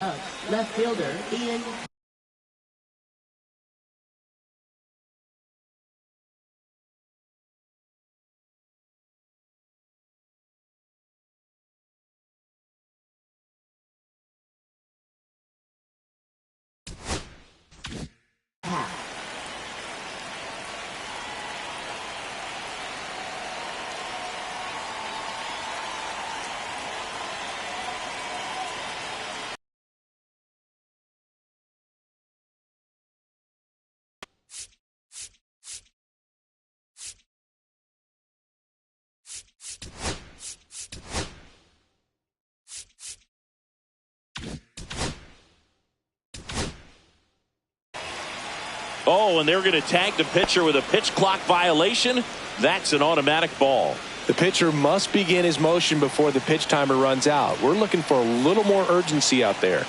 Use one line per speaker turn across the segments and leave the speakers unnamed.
Left fielder, Ian.
Oh, and they're going to tag the pitcher with a pitch clock violation. That's an automatic ball.
The pitcher must begin his motion before the pitch timer runs out. We're looking for a little more urgency out there.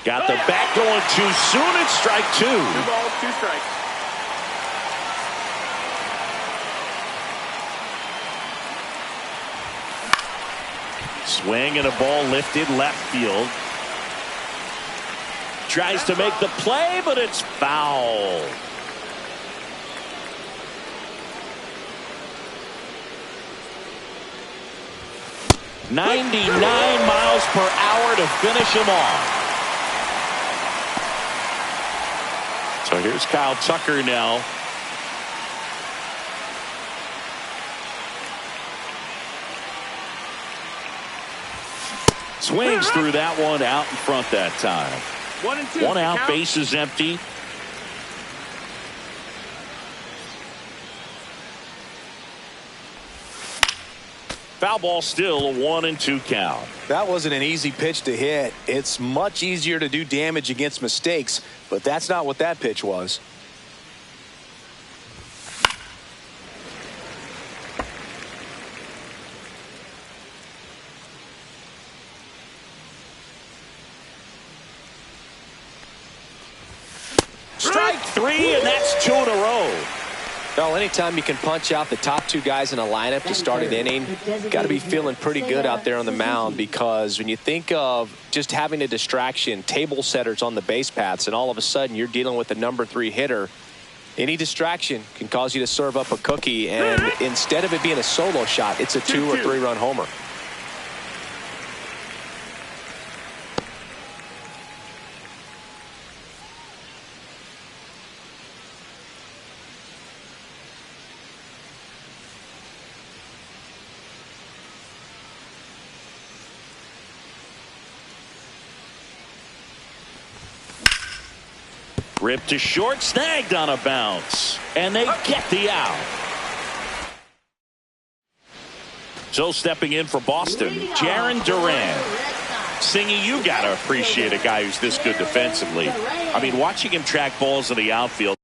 Got the bat going too soon. It's strike two.
2 balls, 2 strikes.
Swing and a ball lifted left field. Tries to make the play, but it's foul. .99 miles per hour to finish him off. So here's Kyle Tucker now. Swings through that one, out in front that time.
1 and 2.
One out, bases empty. Foul ball, still a 1-2 count.
That wasn't an easy pitch to hit. It's much easier to do damage against mistakes, but that's not what that pitch was.
Strike 3, and that's 2 in a row.
Well, anytime you can punch out the top 2 guys in a lineup to start an inning, got to be feeling pretty good out there on the mound, because when you think of just having a distraction, table setters on the base paths, and all of a sudden you're dealing with the number 3 hitter, any distraction can cause you to serve up a cookie, and instead of it being a solo shot, it's a 2 or 3 run homer.
Ripped to short, snagged on a bounce, and they get the out. So stepping in for Boston, Jarren Duran. Singy, you got to appreciate a guy who's this good defensively. I mean, watching him track balls in the outfield.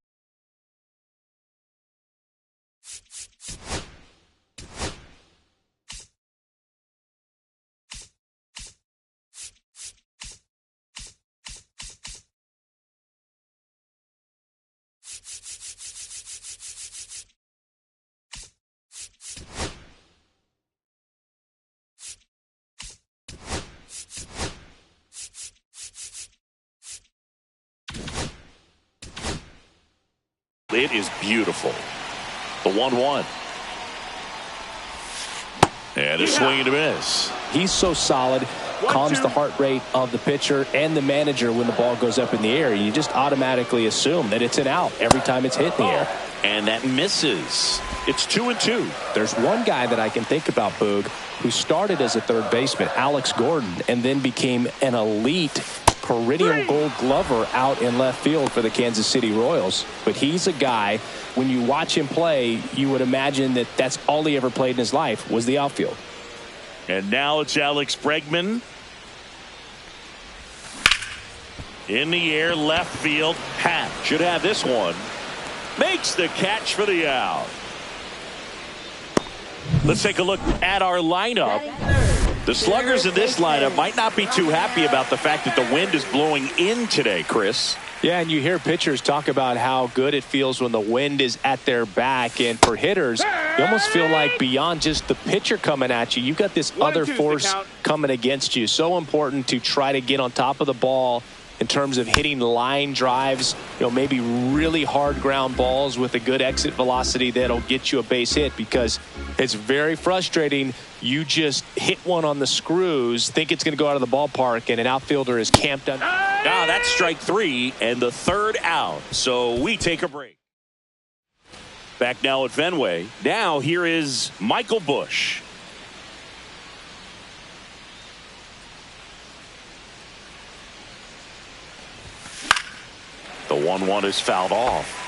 It is beautiful. The 1-1. And a swing and a miss.
He's so solid, calms the heart rate of the pitcher and the manager when the ball goes up in the air. You just automatically assume that it's an out every time it's hit in the air.
And that misses. It's 2-2.
There's one guy that I can think about, Boog, who started as a third baseman, Alex Gordon, and then became an elite perennial Gold Glover out in left field for the Kansas City Royals. But he's a guy, when you watch him play, you would imagine that that's all he ever played in his life was the outfield.
And now it's Alex Bregman. In the air, left field. Pat should have this one. Makes the catch for the out. Let's take a look at our lineup. The sluggers in this lineup might not be too happy about the fact that the wind is blowing in today, Chris.
Yeah, and you hear pitchers talk about how good it feels when the wind is at their back. And for hitters, you almost feel like beyond just the pitcher coming at you, you've got this other force coming against you. So important to try to get on top of the ball in terms of hitting line drives, maybe really hard ground balls with a good exit velocity that'll get you a base hit, because it's very frustrating. You just hit one on the screws, think it's going to go out of the ballpark, and an outfielder is camped on.
Now that's strike 3 and the third out. So we take a break. Back now at Fenway. Now here is Michael Busch. The 1-1 is fouled off.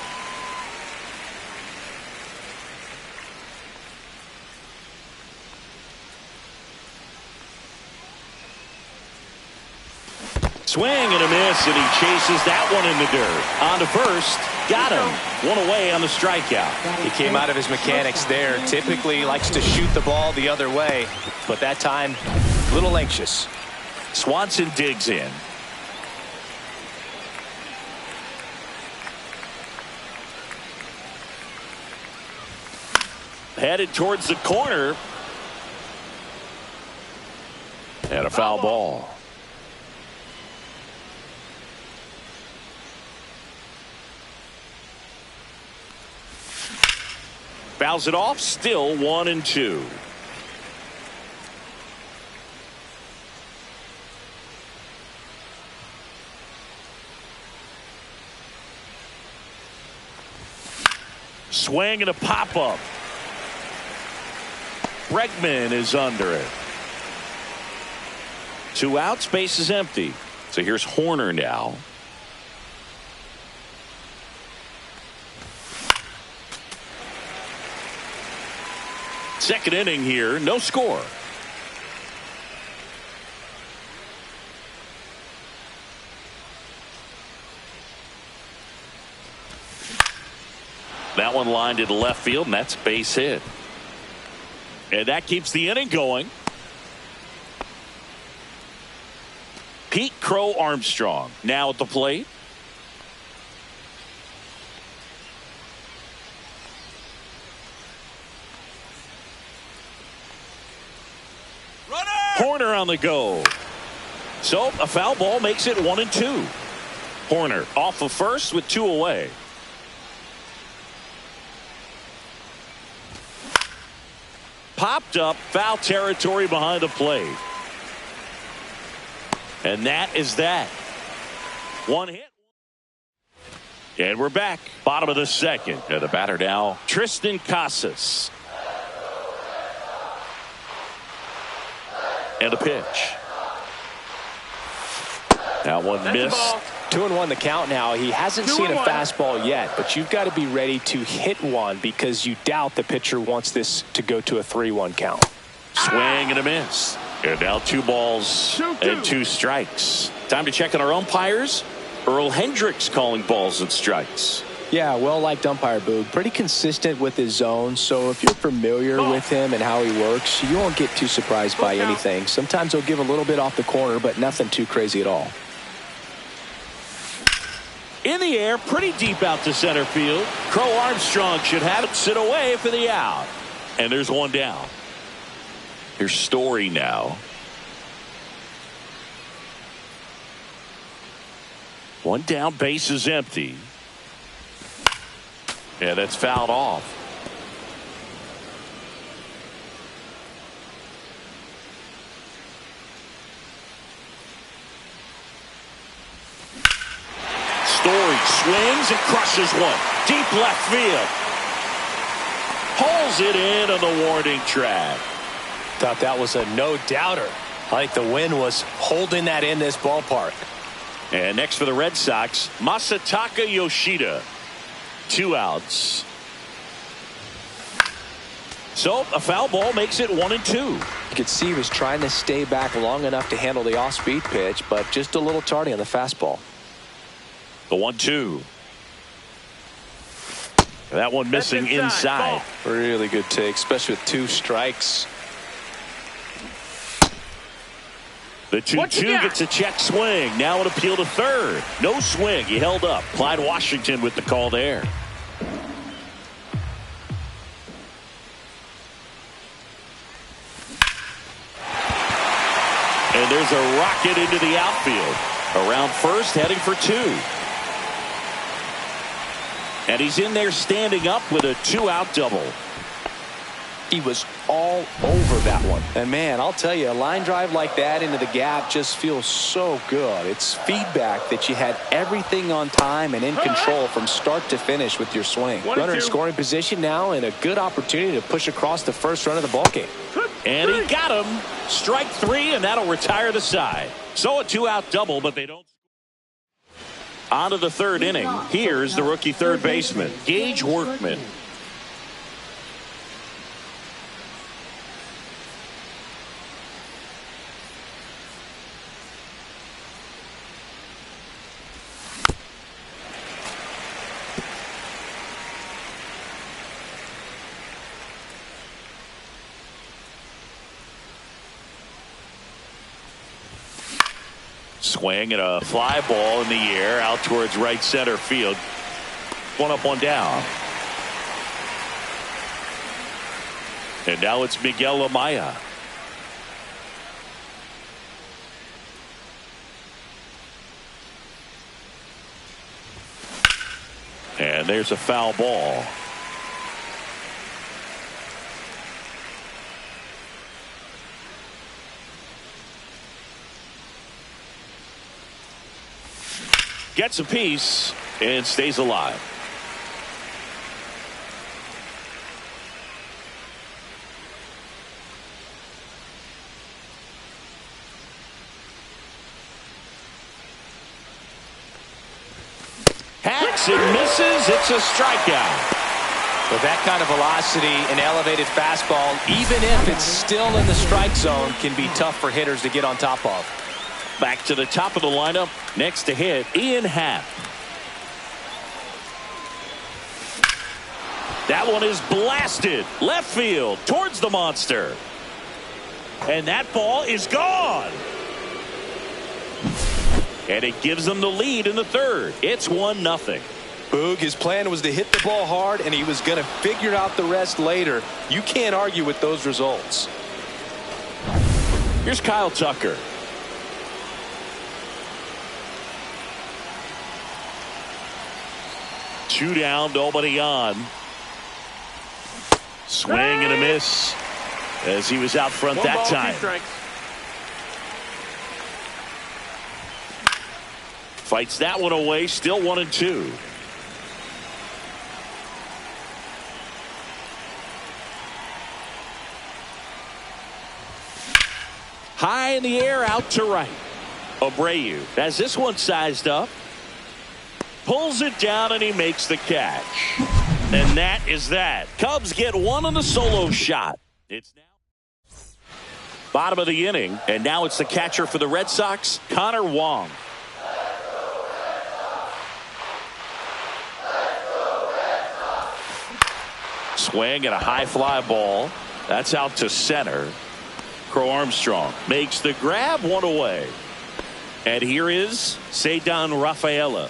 Swing and a miss, and he chases that one in the dirt. On to first, got him. One away on the strikeout.
He came out of his mechanics there. Typically likes to shoot the ball the other way, but that time, a little anxious.
Swanson digs in. Headed towards the corner. And a foul ball. Fouls it off, still 1-2. Swing and a pop-up. Bregman is under it. 2 outs, base is empty. So here's Horner now. Second inning here, no score. That one lined to the left field, and that's a base hit. And that keeps the inning going. Pete Crow Armstrong now at the plate. Horner on the go. So a foul ball makes it 1-2. Horner off of first with 2 away. Popped up, foul territory behind the plate. And that is that. 1 hit. And we're back. Bottom of the second. And the batter now, Tristan Casas. And a pitch. That one missed.
2-1 the count now. He hasn't seen a fastball yet, but you've got to be ready to hit one because you doubt the pitcher wants this to go to a 3-1 count.
Swing and a miss. And now 2 balls and 2 strikes. Time to check on our umpires. Earl Hendricks calling balls and strikes.
Yeah, well-liked umpire, Boog. Pretty consistent with his zone, so if you're familiar with him and how he works, you won't get too surprised by anything. Sometimes he'll give a little bit off the corner, but nothing too crazy at all.
In the air, pretty deep out to center field. Crow Armstrong should have it sit away for the out. And there's one down. Here's Story now. One down, base is empty. Yeah, that's fouled off. Story swings and crushes one. Deep left field. Pulls it in on the warning track.
Thought that was a no-doubter. I think the wind was holding that in this ballpark.
And next for the Red Sox, Masataka Yoshida. 2 outs. So a foul ball makes it 1-2.
You could see he was trying to stay back long enough to handle the off-speed pitch, but just a little tardy on the fastball.
The 1-2. That one missing inside.
Really good take, especially with 2 strikes.
The 2-2 gets a check swing. Now an appeal to third. No swing. He held up. Clyde Washington with the call there. And there's a rocket into the outfield. Around first, heading for two. And he's in there standing up with a 2-out double.
He was all over that one. And man, I'll tell you, a line drive like that into the gap just feels so good. It's feedback that you had everything on time and in control from start to finish with your swing. Runner in scoring position now, and a good opportunity to push across the first run of the ballgame.
And he got him. Strike three, and that'll retire the side. So a 2-out double, but they don't. On to the third inning. Here's the rookie third baseman, Gage Workman. Swing and a fly ball in the air out towards right center field. One up, one down. And now it's Miguel Amaya. And there's a foul ball. Gets a piece and stays alive. Hacks and misses. It's a strikeout.
With that kind of velocity, an elevated fastball, even if it's still in the strike zone, can be tough for hitters to get on top of.
Back to the top of the lineup. Next to hit, Ian Happ. That one is blasted left field towards the monster. And that ball is gone. And it gives them the lead in the third. It's 1-0.
Boog, his plan was to hit the ball hard, and he was going to figure out the rest later. You can't argue with those results.
Here's Kyle Tucker. Two down, nobody on. Swing and a miss as he was out front that time. Fights that one away, still 1-2. High in the air, out to right. Abreu has this one sized up. Pulls it down and he makes the catch. And that is that. Cubs get one on the solo shot. It's now bottom of the inning, and now it's the catcher for the Red Sox, Connor Wong. Swing and a high fly ball. That's out to center. Crow Armstrong makes the grab, one away. And here is Ceddanne Rafaela.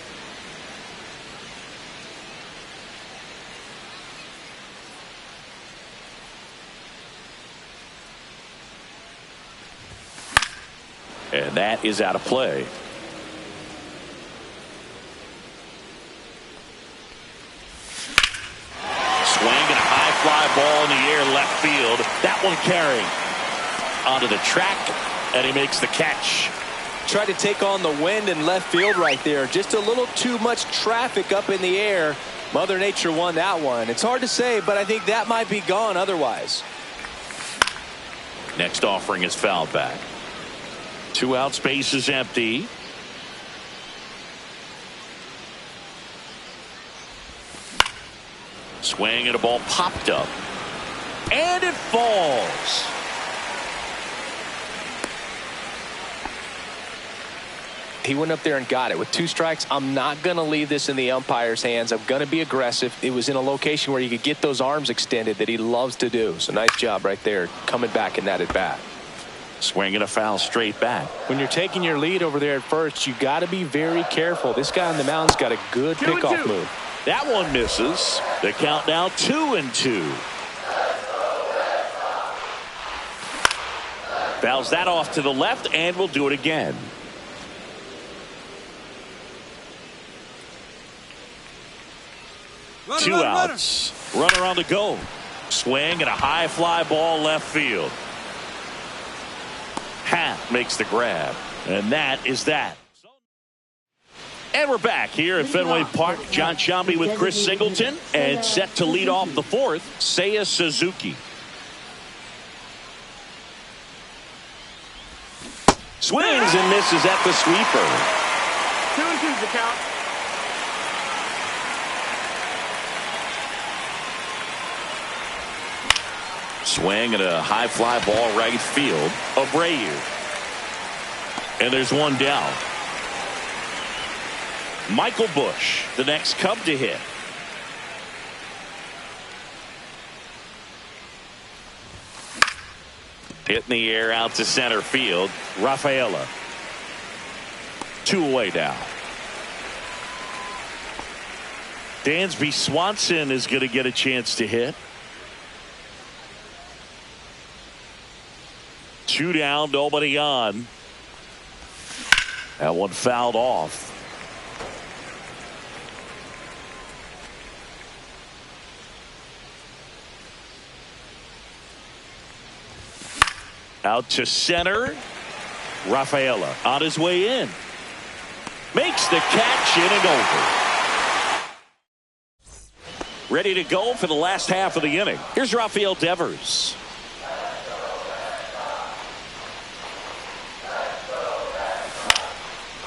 And that is out of play. Swing and a high fly ball in the air left field. That one carrying onto the track, and he makes the catch.
Tried to take on the wind in left field right there. Just a little too much traffic up in the air. Mother Nature won that one. It's hard to say, but I think that might be gone otherwise.
Next offering is fouled back. 2 out, space is empty. Swing and a ball popped up. And it falls.
He went up there and got it. With 2 strikes, I'm not going to leave this in the umpire's hands. I'm going to be aggressive. It was in a location where you could get those arms extended that he loves to do. So nice job right there coming back in that at bat.
Swinging a foul straight back.
When you're taking your lead over there at first, you got to be very careful. This guy on the mound's got a good pickoff move.
That one misses. The count now 2-2. Fouls that off to the left, and we'll do it again. Two outs. Runner on the go. Swing and a high fly ball left field. Half makes the grab, and that is that. And we're back here at Fenway Park. John Shambi with Chris Singleton, and set to lead off the fourth, Seiya Suzuki. Swings and misses at the sweeper.
2-2's the count.
Swing and a high fly ball right field. Abreu. And there's one down. Michael Busch, the next Cub to hit. Hit in the air out to center field. Rafaela. 2 away now. Dansby Swanson is going to get a chance to hit. 2 down, nobody on. That one fouled off. Out to center. Rafaela on his way in. Makes the catch, in and over. Ready to go for the last half of the inning. Here's Rafael Devers.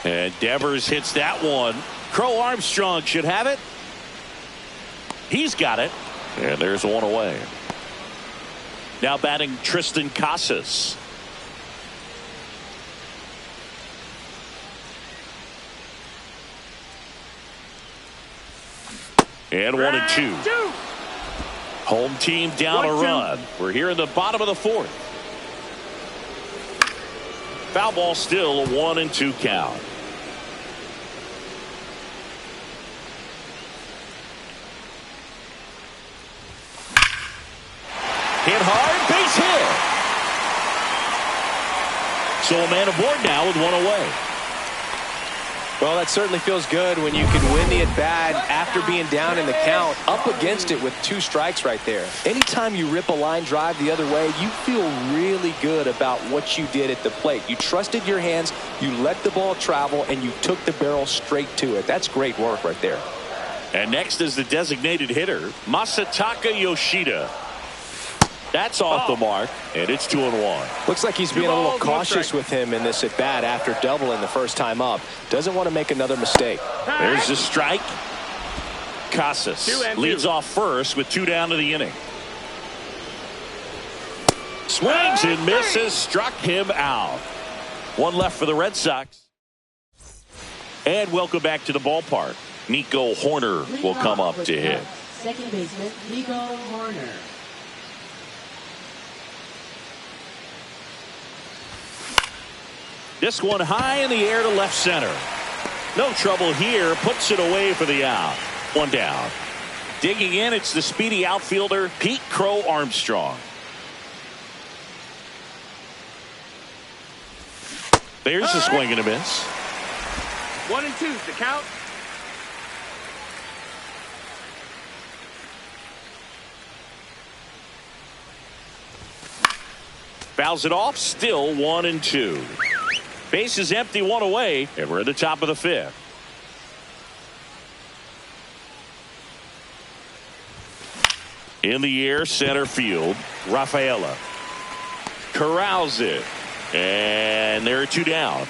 And Devers hits that one. Crow Armstrong should have it. He's got it. And there's one away. Now batting Tristan Casas. And 1-2. Home team down a run. We're here in the bottom of the fourth. Foul ball, still a 1-2 count. Hit hard, base hit. So a man aboard now with one away.
Well, that certainly feels good when you can win the at-bat after being down in the count, up against it with 2 strikes right there. Anytime you rip a line drive the other way, you feel really good about what you did at the plate. You trusted your hands, you let the ball travel, and you took the barrel straight to it. That's great work right there.
And next is the designated hitter, Masataka Yoshida. That's off the mark, and it's 2-1.
Looks like he's being a little cautious with him in this at-bat after doubling the first time up. Doesn't want to make another mistake.
There's the strike. Casas leads off first with 2 down to the inning. Swings and misses, struck him out. 1 left for the Red Sox. And welcome back to the ballpark. Nico Horner will come up to hit.
Second baseman, Nico Horner.
This one high in the air to left center. No trouble here. Puts it away for the out. 1 down. Digging in, it's the speedy outfielder, Pete Crow Armstrong. There's a swing and a miss.
1-2's the count.
Fouls it off. Still 1-2. Base is empty, 1 away, and we're at the top of the 5th. In the air, center field, Rafaela corrals it, and there are 2 down.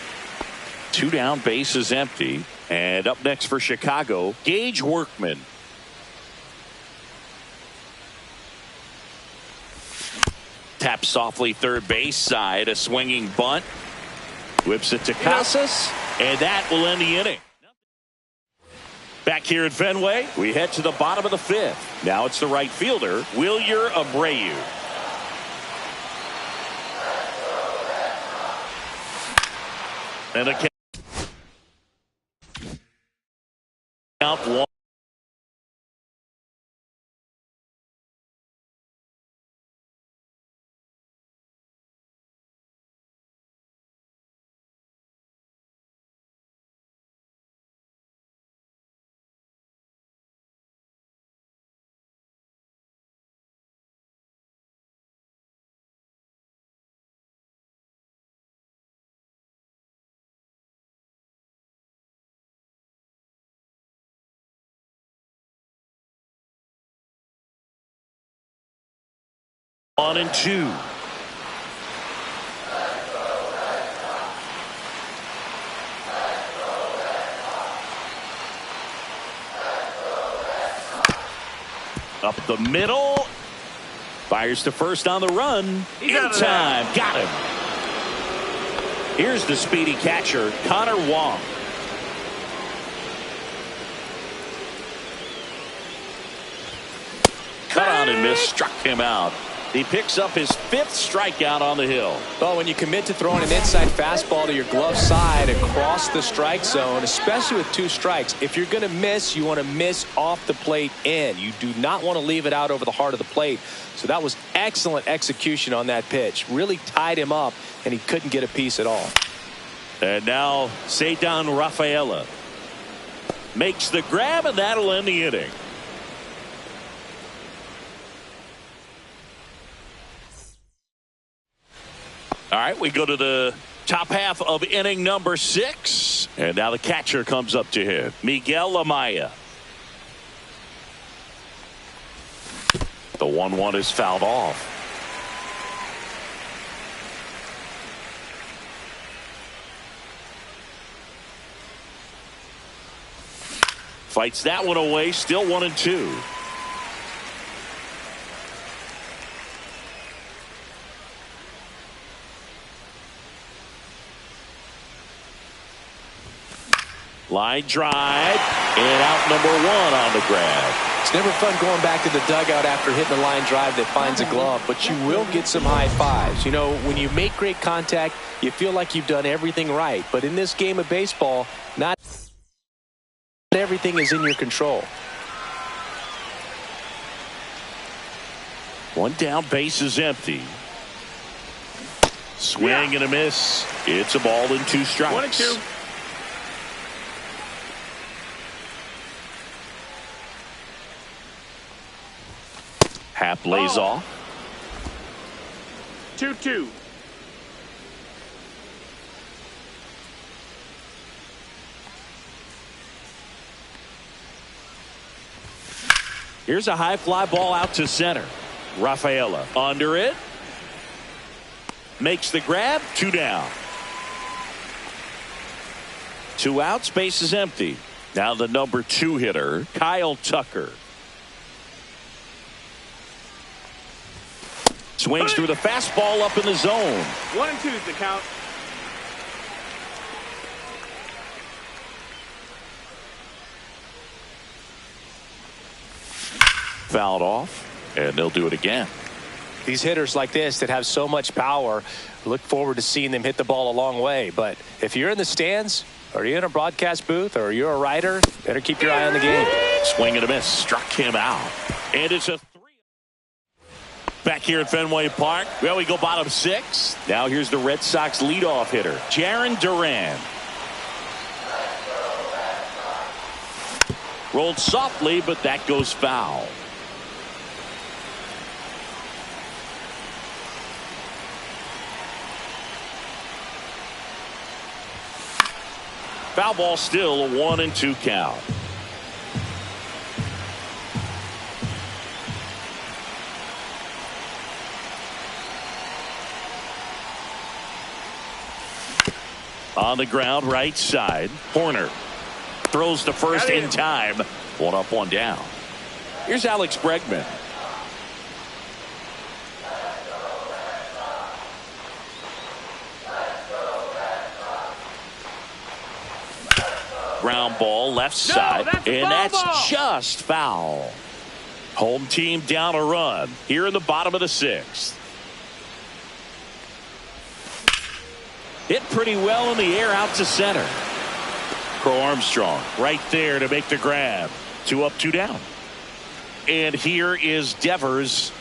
2 down, base is empty, and up next for Chicago, Gage Workman. Tap softly third base side, a swinging bunt. Whips it to Casas, and that will end the inning. Back here at Fenway, we head to the bottom of the 5th. Now it's the right fielder, Wilyer Abreu. And a count one. On and two. Up the middle. Fires to first on the run. In time. Got him. Here's the speedy catcher, Connor Wong. Cut on and miss. Struck him out. He picks up his 5th strikeout on the hill.
Well, when you commit to throwing an inside fastball to your glove side across the strike zone, especially with 2 strikes, if you're going to miss, you want to miss off the plate in. You do not want to leave it out over the heart of the plate. So that was excellent execution on that pitch. Really tied him up, and he couldn't get a piece at all.
And now Cedar Rafaela makes the grab, and that'll end the inning. All right, we go to the top half of inning number 6. And now the catcher comes up to him, Miguel Amaya. The 1-1 is fouled off. Fights that one away, still 1-2. Line drive, and out number 1 on the grab.
It's never fun going back to the dugout after hitting a line drive that finds a glove, but you will get some high fives. You know, when you make great contact, you feel like you've done everything right. But in this game of baseball, not everything is in your control.
One down, base is empty. Swing and a miss. It's a ball and 2 strikes.
1-2.
Happ lays off.
2-2.
Here's a high fly ball out to center. Rafaela under it. Makes the grab. 2 down. 2 outs. Base is empty. Now the number 2 hitter, Kyle Tucker. Swings through the fastball up in the zone.
1-2 is the count.
Fouled off, and they'll do it again.
These hitters like this that have so much power, look forward to seeing them hit the ball a long way. But if you're in the stands, or you're in a broadcast booth, or you're a writer, better keep your eye on the game.
Swing and a miss. Struck him out. And it's a 3. Back here at Fenway Park. Well, we go bottom 6. Now here's the Red Sox leadoff hitter, Jarren Duran. Rolled softly, but that goes foul. Foul ball, still a 1-2 count. On the ground, right side. Horner throws to first in time. 1 up, 1 down. Here's Alex Bregman. Ground ball left side, and that's just foul. Home team down a run here in the bottom of the 6th. Hit pretty well in the air out to center. Crow Armstrong right there to make the grab. 2 up, 2 down. And here is Devers.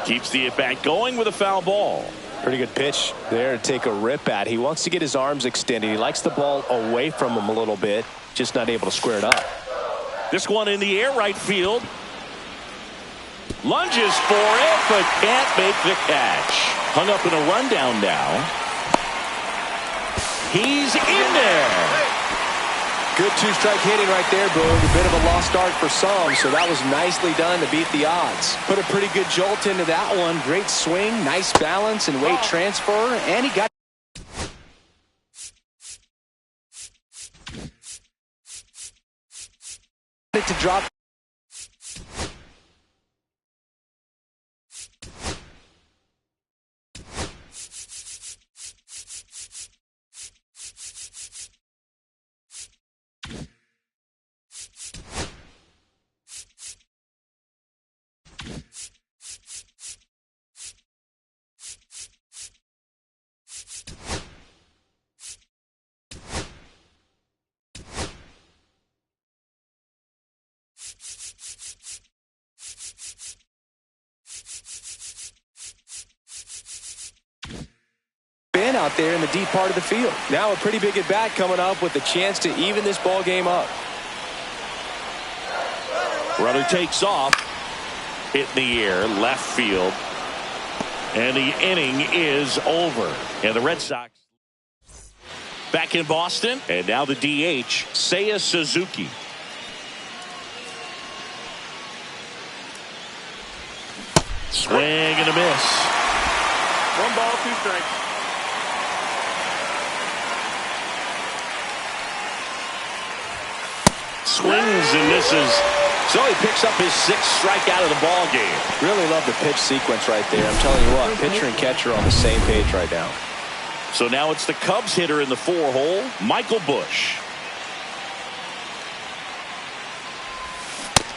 Keeps the at-bat going with a foul ball.
Pretty good pitch there to take a rip at. He wants to get his arms extended. He likes the ball away from him a little bit, just not able to square it up.
This one in the air, right field. Lunges for it, but can't make the catch. Hung up in a rundown now. He's in there.
Good two-strike hitting right there, Boog. A bit of a lost start for some, so that was nicely done to beat the odds. Put a pretty good jolt into that one. Great swing, nice balance and weight transfer, and he got it to drop. Out there in the deep part of the field. Now a pretty big at bat coming up with a chance to even this ball game up.
Runner takes off. Hit in the air, left field. And the inning is over. And the Red Sox back in Boston. And now the DH, Seiya Suzuki. Swing and a miss.
1 ball, 2 strikes.
Swings and misses. So he picks up his 6th strikeout of the ball game.
Really love the pitch sequence right there. I'm telling you what, pitcher and catcher on the same page right now.
So now it's the Cubs hitter in the 4-hole, Michael Busch.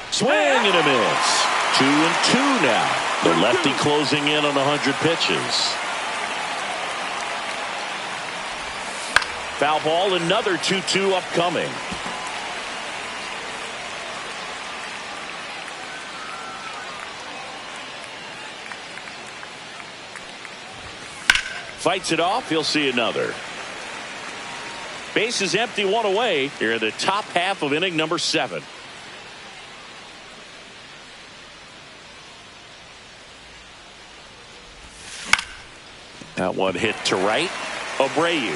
Swing and a miss. 2-2 now. The lefty closing in on 100 pitches. Foul ball, another 2-2 upcoming. Fights it off. He'll see another. Base is empty, 1 away. Here in the top half of inning number 7. That one hit to right. Abreu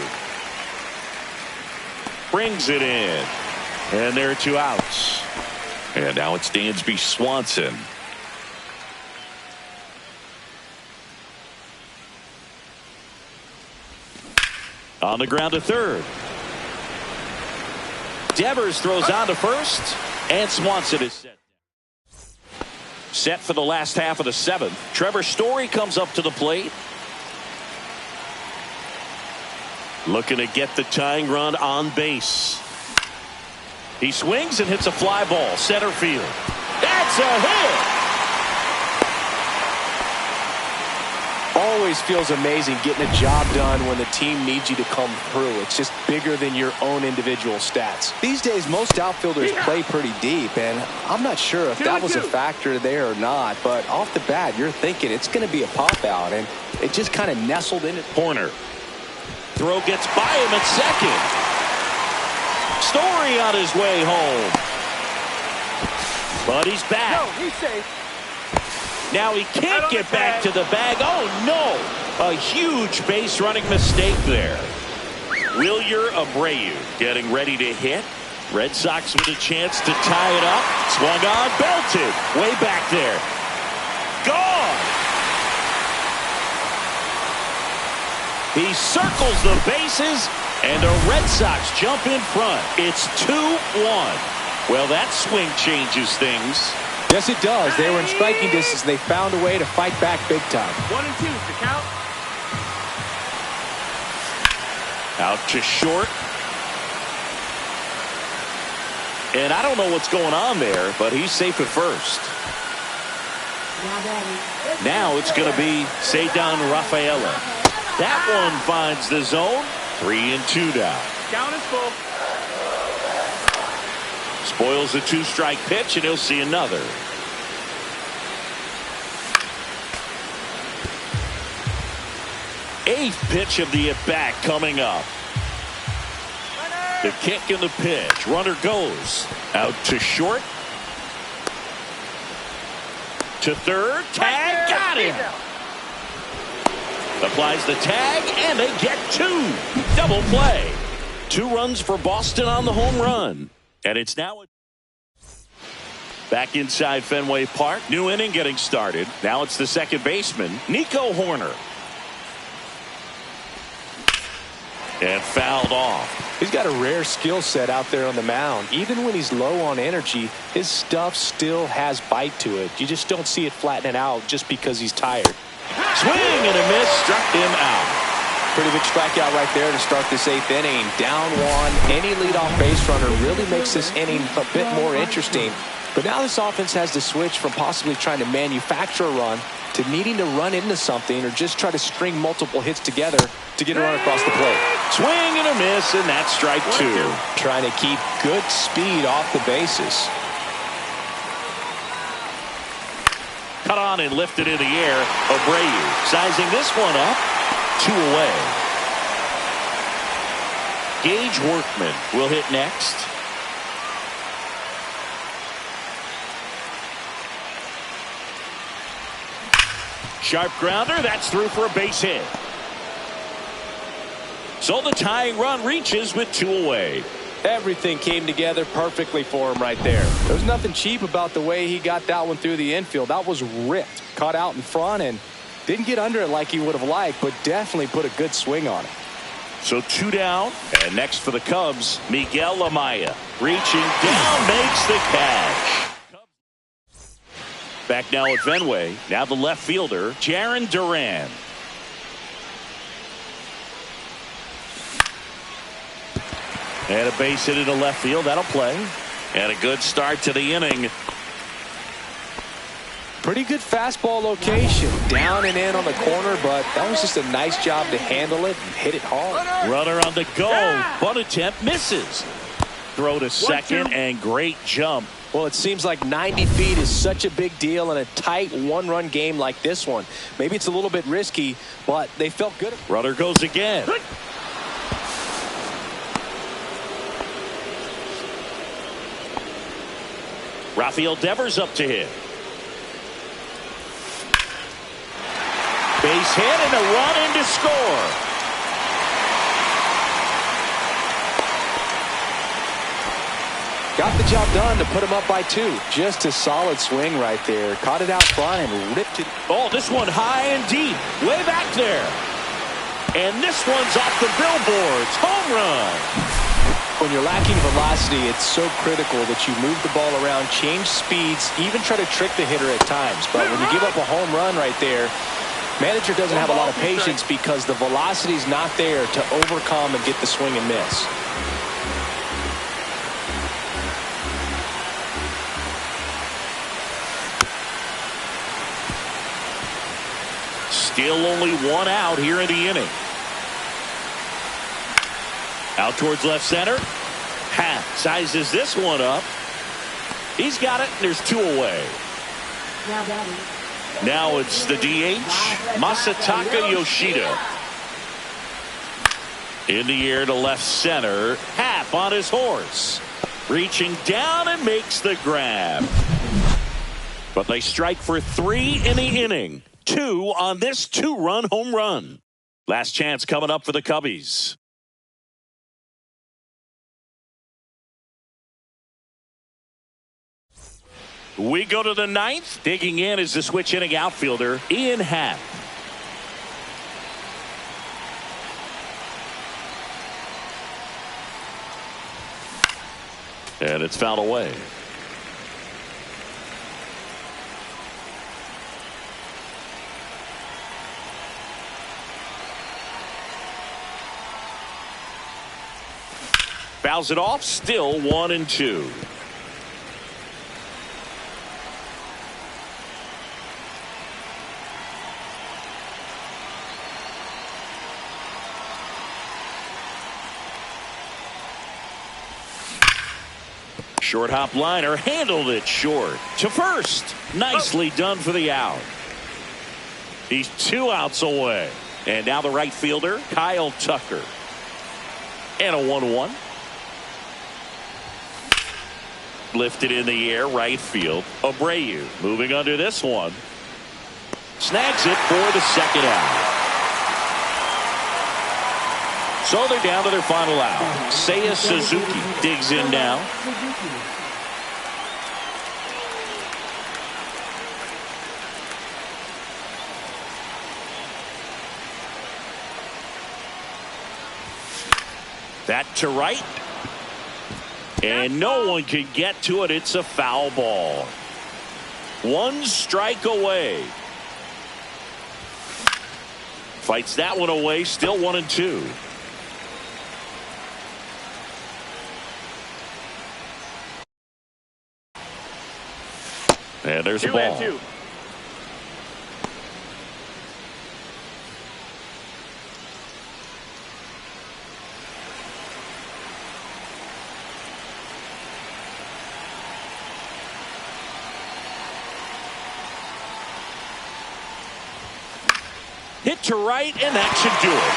brings it in. And there are 2 outs. And now it's Dansby Swanson. On the ground to third. Devers throws on to first. And Swanson is set. Set for the last half of the 7th. Trevor Story comes up to the plate. Looking to get the tying run on base. He swings and hits a fly ball. Center field. That's a hit.
Always feels amazing getting a job done when the team needs you to come through. It's just bigger than your own individual stats. These days, most outfilders play pretty deep, and I'm not sure if that was a factor there or not, but off the bat, you're thinking it's going to be a pop-out, and it just kind of nestled in.
Corner. Throw gets by him at second. Story on his way home. But he's back.
No, he's safe.
Now he can't get back to the bag. Oh, no. A huge base running mistake there. Wilyer Abreu getting ready to hit. Red Sox with a chance to tie it up. Swung on, belted. Way back there. Gone. He circles the bases, and the Red Sox jump in front. It's 2-1. Well, that swing changes things.
Yes, it does. They were in striking distance. They found a way to fight back big time.
1 and 2 is the count.
Out to short. And I don't know what's going on there, but he's safe at first. Now it's going to be Cedar Rafaela. That one finds the zone. 3-2 down.
Count is full.
Spoils a 2-strike pitch, and he'll see another. Eighth pitch of the at-bat coming up. The kick and the pitch. Runner goes. Out to short. To third. Tag. Got him. Applies the tag, and they get 2. Double play. 2 runs for Boston on the home run. And it's now back inside Fenway Park. New inning getting started. Now it's the second baseman, Nico Horner. And fouled off.
He's got a rare skill set out there on the mound. Even when he's low on energy, his stuff still has bite to it. You just don't see it flattening out just because he's tired.
Swing and a miss, struck him out.
Pretty big strikeout right there to start this 8th inning. Down 1. Any leadoff base runner really makes this inning a bit more interesting. But now this offense has to switch from possibly trying to manufacture a run to needing to run into something or just try to string multiple hits together to get a run across the plate.
Swing and a miss, and that's strike 2.
Trying to keep good speed off the bases.
Cut on and lifted in the air. Abreu sizing this one up. 2 away. Gage Workman will hit next. Sharp grounder. That's through for a base hit. So the tying run reaches with 2 away.
Everything came together perfectly for him right there. There was nothing cheap about the way he got that one through the infield. That was ripped. Caught out in front and didn't get under it like he would have liked, but definitely put a good swing on it.
So 2 down. And next for the Cubs, Miguel Amaya. Reaching down, makes the catch. Back now at Fenway. Now the left fielder, Jarren Duran. And a base hit into left field. That'll play. And a good start to the inning.
Pretty good fastball location. Down and in on the corner, but that was just a nice job to handle it and hit it hard.
Runner on the go. Bunt attempt misses. Throw to second and great jump.
Well, it seems like 90 feet is such a big deal in a tight 1-run game like this one. Maybe it's a little bit risky, but they felt good.
Runner goes again. Rafael Devers up to hit. Base hit and a run in to score.
Got the job done to put him up by 2. Just a solid swing right there. Caught it out front and ripped it.
Oh, this one high and deep. Way back there. And this one's off the billboards. Home run.
When you're lacking velocity, it's so critical that you move the ball around, change speeds, even try to trick the hitter at times. But when you give up a home run right there, manager doesn't have a lot of patience because the velocity's not there to overcome and get the swing and miss.
Still only 1 out here in the inning. Out towards left center. Happ sizes this one up. He's got it, and there's 2 away. Now it's the DH, Masataka Yoshida. In the air to left center. Happ on his horse. Reaching down and makes the grab. But they strike for 3 in the inning. 2 on this 2-run home run. Last chance coming up for the Cubbies. We go to the 9th. Digging in is the switch inning outfielder, Ian Happ. And it's fouled away. Fouls it off, still 1-2. Short hop liner, handled it short to first. Nicely done for the out. He's 2 outs away. And now the right fielder, Kyle Tucker. And a 1-1. Lifted in the air, right field. Abreu moving under this one. Snags it for the second out. So they're down to their final out. Seiya Suzuki digs in now. That to right. And no one can get to it. It's a foul ball. 1 strike away. Fights that one away. Still 1-2. And there's the ball.
2-2.
Hit to right, and that should do it.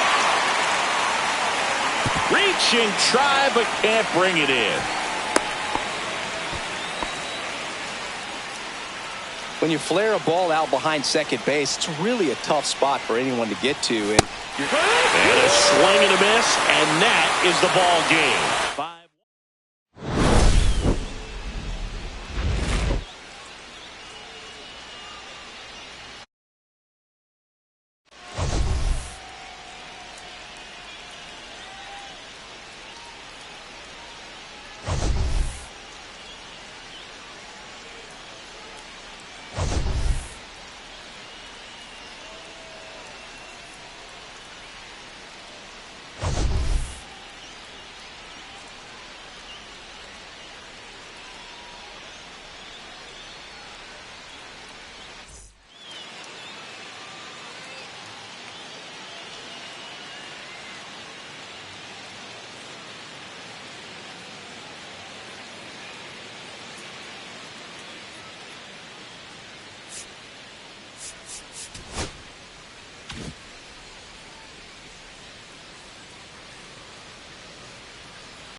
Reach and try, but can't bring it in.
When you flare a ball out behind second base, it's really a tough spot for anyone to get to. And
a swing and a miss, and that is the ball game.